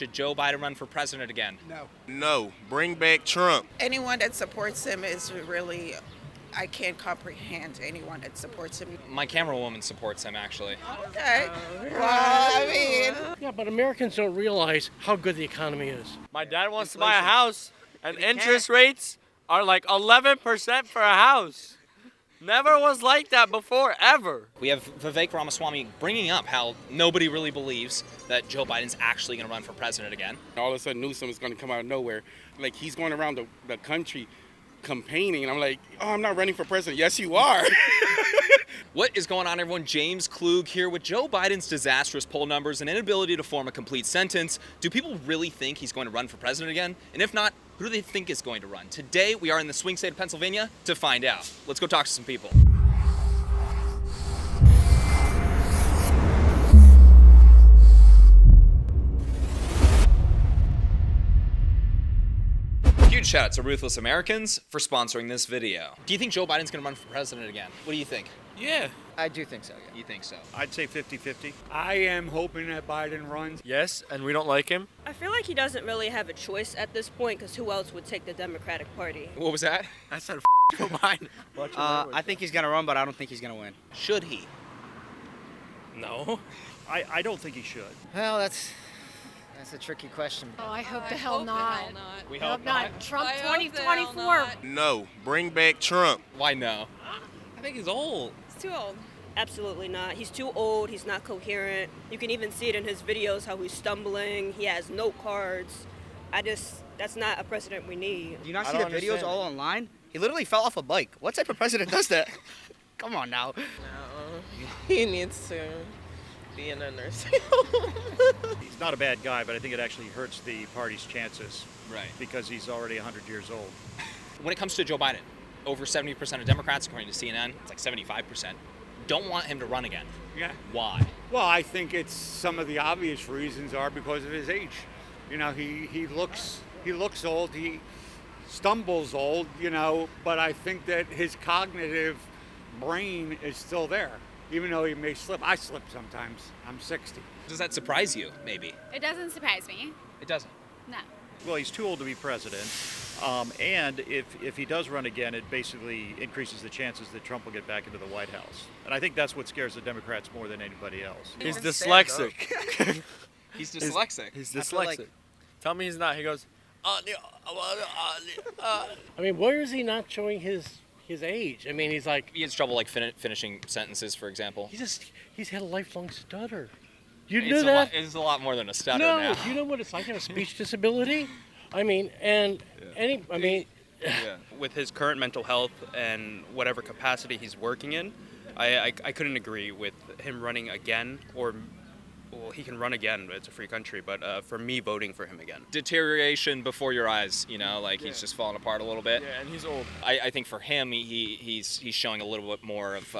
Should Joe Biden run for president again? No. No. Bring back Trump. Anyone that supports him is really, I can't comprehend anyone that supports him. My camera woman supports him, actually. Okay. Well, I mean. Yeah, but Americans don't realize how good the economy is. My dad wants to buy a house, and interest rates are like 11% for a house. Never was like that before, ever. We have Vivek Ramaswamy bringing up how nobody really believes that Joe Biden's actually going to run for president again. All of a sudden, Newsom is going to come out of nowhere. Like, he's going around the country campaigning, and I'm like, oh, I'm not running for president. Yes, you are. What is going on, everyone? James Klug here with Joe Biden's disastrous poll numbers and inability to form a complete sentence. Do people really think he's going to run for president again? And if not, who do they think is going to run? Today, we are in the swing state of Pennsylvania to find out. Let's go talk to some people. Huge shout out to Ruthless Americans for sponsoring this video. Do you think Joe Biden's going to run for president again? What do you think? Yeah. I do think so, yeah. You think so? I'd say 50-50. I am hoping that Biden runs. Yes, and we don't like him. I feel like he doesn't really have a choice at this point because who else would take the Democratic Party? What was that? I said Joe Biden. I think he's going to run, but I don't think he's going to win. Should he? No. I don't think he should. Well, that's a tricky question. Oh, I hope the hell not. We hope not. Trump 2024. No. Bring back Trump. Why no? I think he's old. He's too old. Absolutely not. He's too old. He's not coherent. You can even see it in his videos how he's stumbling. He has note cards. That's not a president we need. Do you not see the videos all online? He literally fell off a bike. What type of president does that? Come on now. No, he needs to be in a nursing He's not a bad guy, but I think it actually hurts the party's chances. Right. Because he's already 100 years old. When it comes to Joe Biden, over 70% of Democrats, according to CNN, it's like 75%, don't want him to run again. Yeah. Why? Well, I think it's some of the obvious reasons are because of his age. You know, he looks old. He stumbles old. You know, but I think that his cognitive brain is still there, even though he may slip. I slip sometimes. I'm 60. Does that surprise you? Maybe. It doesn't surprise me. It doesn't. No. Well, he's too old to be president. And if he does run again, it basically increases the chances that Trump will get back into the White House. And I think that's what scares the Democrats more than anybody else. He's dyslexic. He's dyslexic. He's dyslexic. Tell me he's not. He goes, I mean, where is he not showing his age? I mean, he's like... He has trouble like finishing sentences, for example. He's had a lifelong stutter. You It's knew a that? lot, it's a lot more than a stutter No, now. you know what it's like to have a speech disability? I mean, with his current mental health and whatever capacity he's working in, I couldn't agree with him running again, well, he can run again, it's a free country, but for me, voting for him again. Deterioration before your eyes, you know, like he's just falling apart a little bit. yeah, and he's old. I think for him, he's showing a little bit more of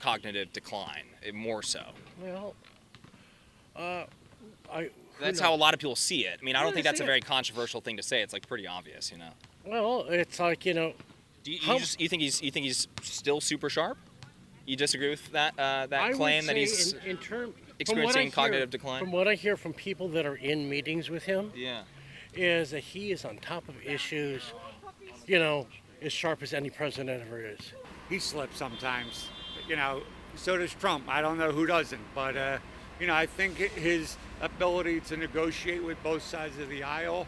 cognitive decline, more so. well, That's how a lot of people see it. I mean, I don't think that's a very controversial thing to say. It's like pretty obvious, you know. well, it's like, you know... Do you think he's still super sharp? You disagree with that claim that he's experiencing cognitive decline? From what I hear from people that are in meetings with him, Yeah. is that he is on top of issues, you know, as sharp as any president ever is. He slips sometimes. You know, so does Trump. I don't know who doesn't, but you know, I think his ability to negotiate with both sides of the aisle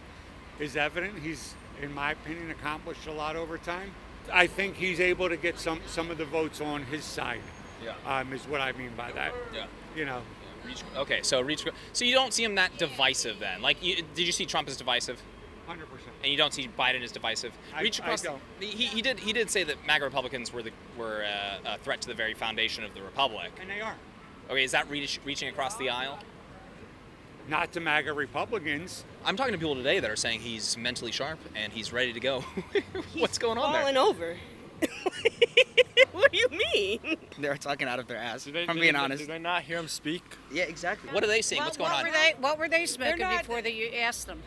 is evident. He's, in my opinion, accomplished a lot over time. I think he's able to get some of the votes on his side. Yeah. Is what I mean by that. Yeah. You know. So you don't see him that divisive then? Like, did you see Trump as divisive? 100%. And you don't see Biden as divisive? I don't. He did say that MAGA Republicans were a threat to the very foundation of the republic. And they are. Okay, is that reaching across the aisle? Not to MAGA Republicans. I'm talking to people today that are saying he's mentally sharp and he's ready to go. What's going on there? Falling over. What do you mean? They're talking out of their ass, I'm being honest. Did I not hear him speak? Yeah, exactly. What are they saying? What's going on? What were they smoking before you asked them?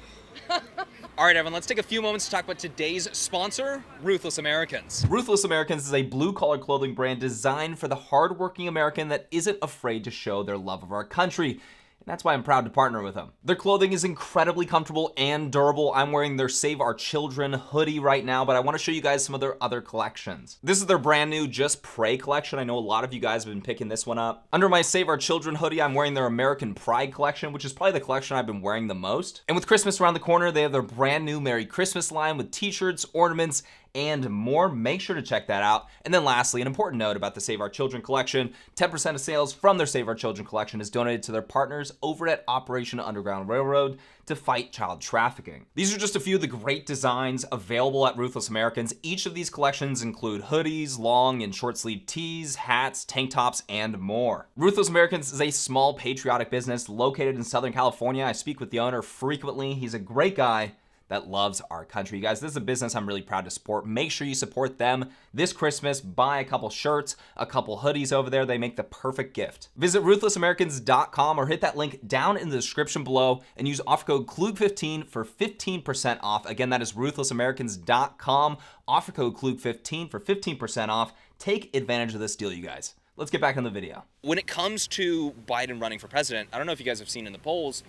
All right, everyone, let's take a few moments to talk about today's sponsor, Ruthless Americans. Ruthless Americans is a blue-collar clothing brand designed for the hardworking American that isn't afraid to show their love of our country. and that's why I'm proud to partner with them. Their clothing is incredibly comfortable and durable. I'm wearing their Save Our Children hoodie right now, but I want to show you guys some of their other collections. This is their brand new Just Pray collection. I know a lot of you guys have been picking this one up. Under my Save Our Children hoodie, I'm wearing their American Pride collection, which is probably the collection I've been wearing the most. And with Christmas around the corner, they have their brand new Merry Christmas line with t-shirts, ornaments, and more. Make sure to check that out. And then lastly, an important note about the Save Our Children collection, 10% of sales from their Save Our Children collection is donated to their partners over at Operation Underground Railroad to fight child trafficking. These are just a few of the great designs available at Ruthless Americans. Each of these collections include hoodies, long and short sleeve tees, hats, tank tops, and more. Ruthless Americans is a small patriotic business located in Southern California. I speak with the owner frequently. He's a great guy that loves our country. You guys, this is a business I'm really proud to support. Make sure you support them this Christmas. Buy a couple shirts, a couple hoodies over there. They make the perfect gift. Visit ruthlessamericans.com or hit that link down in the description below and use offer code KLUG15 for 15% off. Again, that is ruthlessamericans.com. Offer code KLUG15 for 15% off. Take advantage of this deal, you guys. Let's get back on the video. When it comes to Biden running for president, I don't know if you guys have seen in the polls,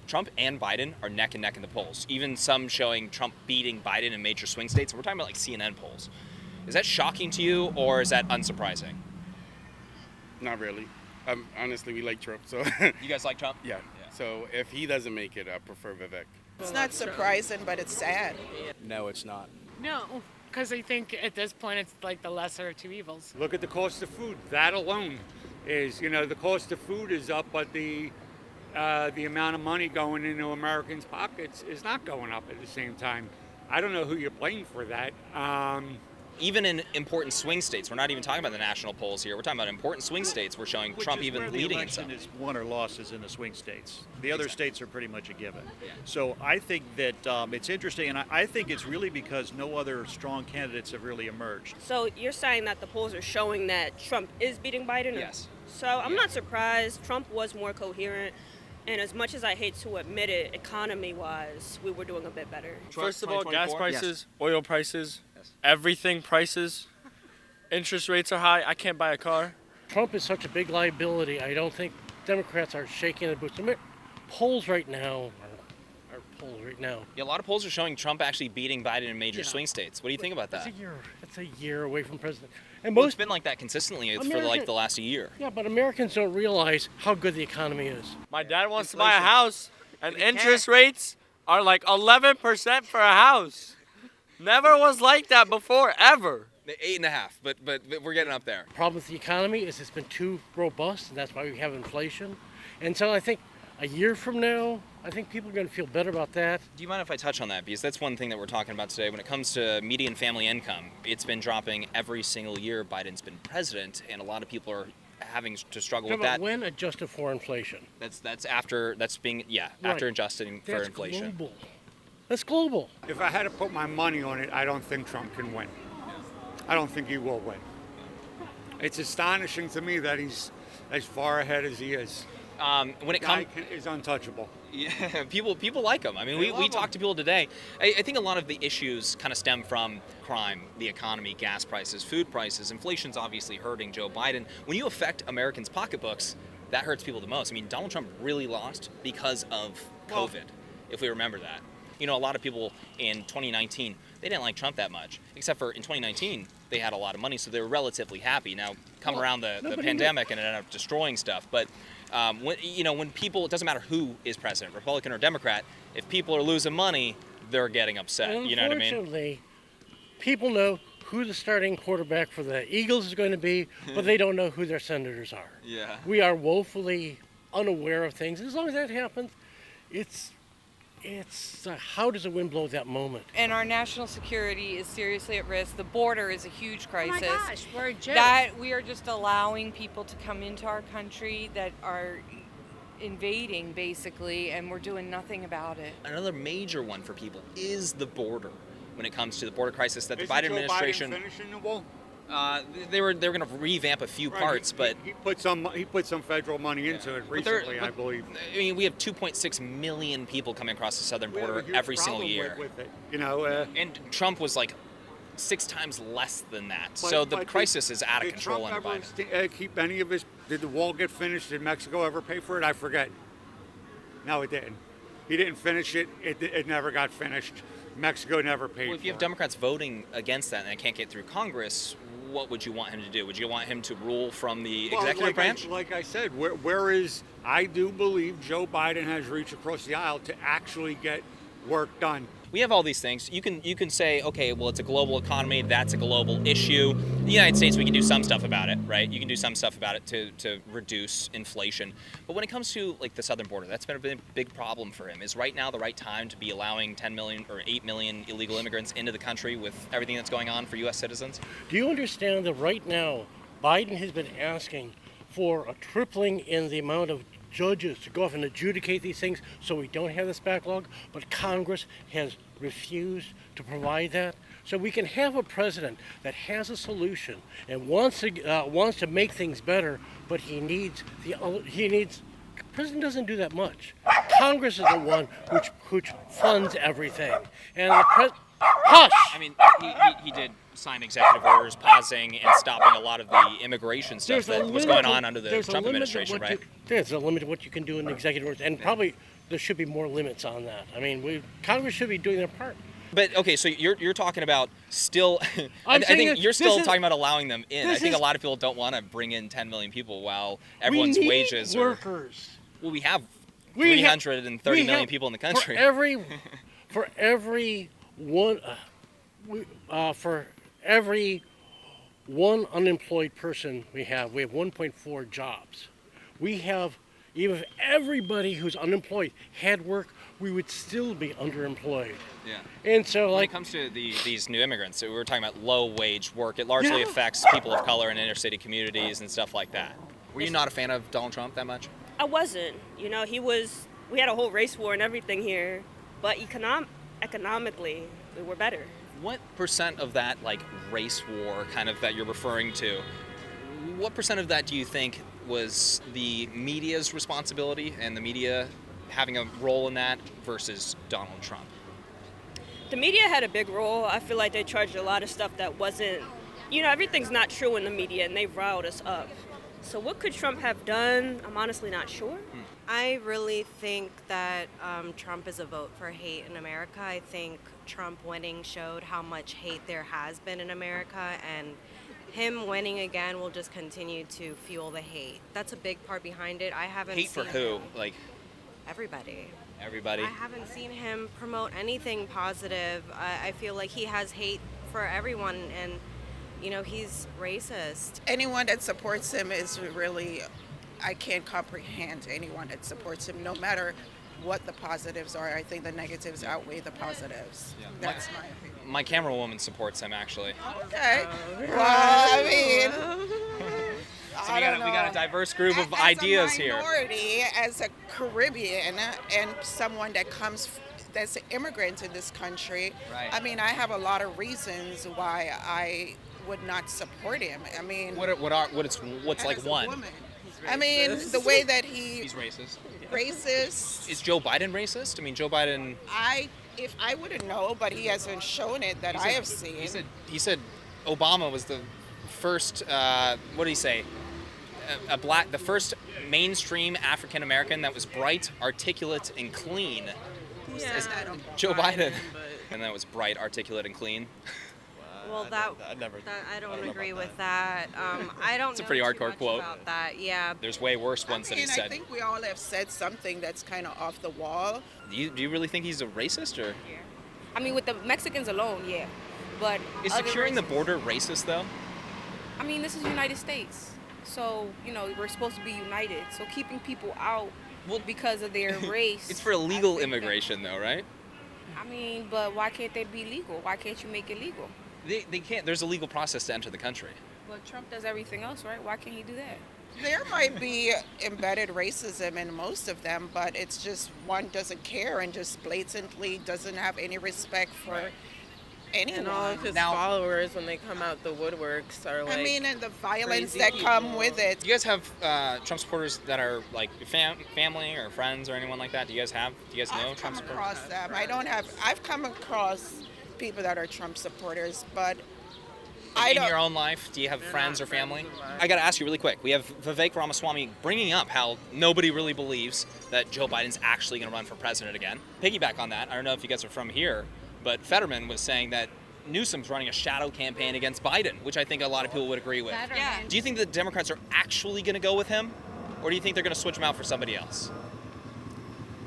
Trump and Biden are neck and neck in the polls. Even some showing Trump beating Biden in major swing states. We're talking about like CNN polls. Is that shocking to you, or is that unsurprising? Not really. Honestly, we like Trump, so. You guys like Trump? Yeah. So if he doesn't make it, I prefer Vivek. It's not surprising, but it's sad. No, it's not. No, because I think at this point it's like the lesser of two evils. Look at the cost of food. That alone is, the cost of food is up, but the amount of money going into Americans' pockets is not going up at the same time. I don't know who you're blaming for that. Even in important swing states, we're not even talking about the national polls here. We're talking about important swing states. We're showing Trump even leading in some. The election is won or lost is in the swing states. The other states are pretty much a given. So I think that it's interesting, and I think it's really because no other strong candidates have really emerged. So you're saying that the polls are showing that Trump is beating Biden? Yes. So I'm not surprised. Trump was more coherent. And as much as I hate to admit it, economy-wise, we were doing a bit better. First of all, gas prices, oil prices, everything prices, interest rates are high. I can't buy a car. Trump is such a big liability. I don't think Democrats are shaking their boots. Polls right now. Yeah, a lot of polls are showing Trump actually beating Biden in major swing states. What do you think about that? It's a year away from president. And Well, it's been like that consistently for like the last year. Yeah, but Americans don't realize how good the economy is. My dad wants to buy a house, and interest rates are like 11% for a house. Never was like that before, ever. 8.5, but we're getting up there. The problem with the economy is it's been too robust, and that's why we have inflation. And so I think a year from now, I think people are going to feel better about that. Do you mind if I touch on that? Because that's one thing that we're talking about today. When it comes to median family income, it's been dropping every single year Biden's been president, and a lot of people are having to struggle with that. When adjusted for inflation? After adjusting for inflation. Global. That's global. If I had to put my money on it, I don't think Trump can win. I don't think he will win. It's astonishing to me that he's as far ahead as he is. When it comes, is untouchable. Yeah, people like him. I mean, we talked to people today. I think a lot of the issues kind of stem from crime, the economy, gas prices, food prices. Inflation's obviously hurting Joe Biden. When you affect Americans' pocketbooks, that hurts people the most. I mean, Donald Trump really lost because of COVID, if we remember that. A lot of people in 2019, they didn't like Trump that much, except for in 2019, they had a lot of money, so they were relatively happy. Now, around the pandemic and it ended up destroying stuff. But when people, it doesn't matter who is president, Republican or Democrat, if people are losing money, they're getting upset. You know what I mean? Unfortunately, people know who the starting quarterback for the Eagles is going to be, but they don't know who their senators are. Yeah. We are woefully unaware of things. As long as that happens, it's how does the wind blow at that moment? And our national security is seriously at risk. The border is a huge crisis. Oh my gosh, we're a joke. That we are just allowing people to come into our country that are invading, basically, and we're doing nothing about it. Another major one for people is the border. When it comes to the border crisis that the Isn't Biden Joe administration, Biden finishing the wall? they were going to revamp a few parts, but he put some federal money into it recently, I believe. I mean, we have 2.6 million people coming across the southern border every single year. With it, and Trump was like 6 times less than that. So the crisis is out of control under Biden. Keep any of his? Did the wall get finished? Did Mexico ever pay for it? I forget. No, it didn't. He didn't finish it. It never got finished. Mexico never paid Well, if you have for it. Democrats voting against that and it can't get through Congress, what would you want him to do? Would you want him to rule from the Well, executive branch? Like I said, where is, I do believe Joe Biden has reached across the aisle to actually get work done. We have all these things. You can say, okay, well, it's a global economy. That's a global issue. In the United States, we can do some stuff about it, right? You can do some stuff about it to reduce inflation. But when it comes to like the southern border, that's been a big problem for him. Is right now the right time to be allowing 10 million or 8 million illegal immigrants into the country with everything that's going on for U.S. citizens? Do you understand that right now Biden has been asking for a tripling in the amount of judges to go off and adjudicate these things so we don't have this backlog, but Congress has refused to provide that. So we can have a president that has a solution and wants to make things better, but the president doesn't do that much. Congress is the one which funds everything, and hush. I mean, he did sign executive orders pausing and stopping a lot of the immigration stuff that was going on under the Trump administration, right? There's a limit to what you can do in executive orders, and probably there should be more limits on that. I mean, Congress should be doing their part. But okay, so you're talking about still. I think you're still talking about allowing them in. I think a lot of people don't want to bring in 10 million people while everyone's wages are. Workers. Well, we have 330 million people in the country. For every one unemployed person we have 1.4 jobs. We have, even if everybody who's unemployed had work, we would still be underemployed. Yeah. And so, when it comes to these new immigrants, so we were talking about low-wage work. It largely affects people of color in inner city communities and stuff like that. Were you not a fan of Donald Trump that much? I wasn't. You know, we had a whole race war and everything here, but economically, we were better. What percent of that, like, race war kind of that you're referring to, what percent of that do you think was the media's responsibility and the media having a role in that versus Donald Trump? The media had a big role. I feel like they charged a lot of stuff that wasn't, everything's not true in the media, and they riled us up. So what could Trump have done? I'm honestly not sure. I really think that Trump is a vote for hate in America. I think Trump winning showed how much hate there has been in America, and him winning again will just continue to fuel the hate. That's a big part behind it. I haven't Hate for seen who? him- Like Everybody. everybody? I haven't seen him promote anything positive. I feel like he has hate for everyone, and he's racist. Anyone that supports him is really, I can't comprehend anyone that supports him, no matter what the positives are. I think the negatives outweigh the positives. Yeah. That's my opinion. My camera woman supports him, actually. Okay. Well, I mean, So we got a diverse group of ideas here. As a minority, as a Caribbean, and someone that's an immigrant in this country, Right. I mean, I have a lot of reasons why I would not support him. I mean, what's like as a one? woman. I mean, the way that He's racist. racist. Is Joe Biden racist? I mean, Joe Biden. If I wouldn't know, but he hasn't shown it that I have seen. He said Obama was the first. What did he say? The first mainstream African American that was bright, articulate, and clean. Yeah, Joe Biden. And that was bright, articulate, and clean. Well, I don't agree with that. I don't. It's a pretty hardcore quote. About that. Yeah. There's way worse ones that he said. I think we all have said something that's kind of off the wall. Do you really think he's a racist, or? I mean, with the Mexicans alone, yeah. But Is securing the border racist, though? I mean, this is the United States. So, we're supposed to be united. So keeping people out because of their race. It's for illegal immigration, though, right? I mean, but why can't they be legal? Why can't you make it legal? They can't. There's a legal process to enter the country. Well, Trump does everything else, right? Why can't he do that? There might be embedded racism in most of them, but it's just one doesn't care and just blatantly doesn't have any respect for anyone. And all of his followers, when they come out the woodworks, are like. I mean, and the violence crazy that come people. with it. Do you guys have Trump supporters that are like family or friends or anyone like that? Do you guys know Trump supporters? I've come across them. I've come across people that are Trump supporters, but in your own life? Do you have friends or family? I got to ask you really quick. We have Vivek Ramaswamy bringing up how nobody really believes that Joe Biden's actually going to run for president again. Piggyback on that, I don't know if you guys are from here, but Fetterman was saying that Newsom's running a shadow campaign against Biden, which I think a lot of people would agree with. Yeah. Do you think the Democrats are actually going to go with him, or do you think they're going to switch him out for somebody else?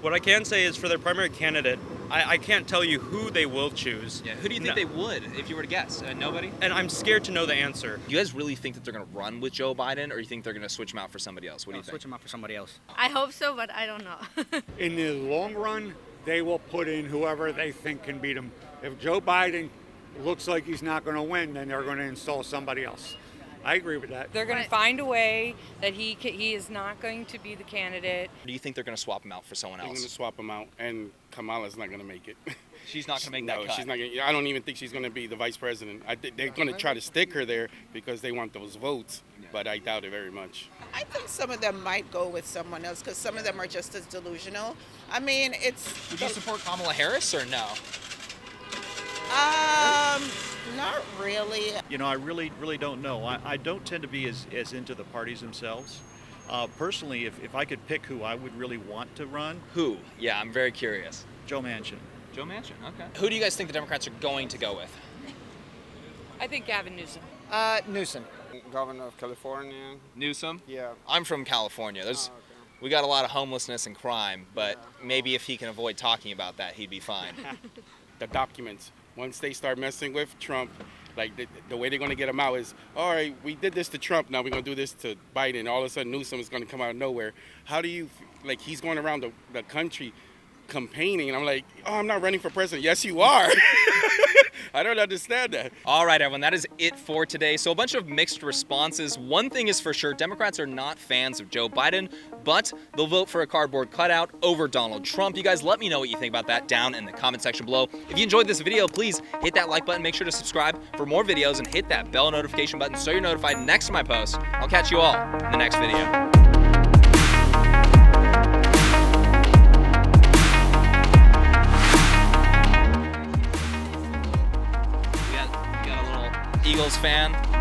What I can say is for their primary candidate, I can't tell you who they will choose. Yeah, who do you think they would, if you were to guess? Nobody? And I'm scared to know the answer. Do you guys really think that they're going to run with Joe Biden, or do you think they're going to switch him out for somebody else? What do you think? Switch him out for somebody else. I hope so, but I don't know. In the long run, they will put in whoever they think can beat him. If Joe Biden looks like he's not going to win, then they're going to install somebody else. I agree with that. They're going to find a way that he is not going to be the candidate. Do you think they're going to swap him out for someone They're going else? to swap him out, and Kamala's not going to make it. She's not going to make that No, cut. she's not. I don't even think she's going to be the vice president. I think they're going to try to stick her there because they want those votes, but I doubt it very much. I think some of them might go with someone else because some of them are just as delusional. I mean, it's. Would you support Kamala Harris or no? Not really. You know, I really don't know. I don't tend to be as into the parties themselves. Personally, if I could pick who I would really want to run. Who? Yeah, I'm very curious. Joe Manchin. Joe Manchin, okay. Who do you guys think the Democrats are going to go with? I think Gavin Newsom. Newsom. Governor of California. Newsom? Yeah. I'm from California. We got a lot of homelessness and crime, but maybe if he can avoid talking about that, he'd be fine. The documents, once they start messing with Trump, like the way they're going to get him out is, all right, we did this to Trump, now we're going to do this to Biden. All of a sudden, Newsom is going to come out of nowhere. How do you, like, he's going around the country campaigning, and I'm like, oh, I'm not running for president. Yes, you are. I don't understand that. All right, everyone, that is it for today. So a bunch of mixed responses. One thing is for sure, Democrats are not fans of Joe Biden, but they'll vote for a cardboard cutout over Donald Trump. You guys let me know what you think about that down in the comment section below. If you enjoyed this video, please hit that like button, make sure to subscribe for more videos, and hit that bell notification button so you're notified next time I post. I'll catch you all in the next video. Eagles fan.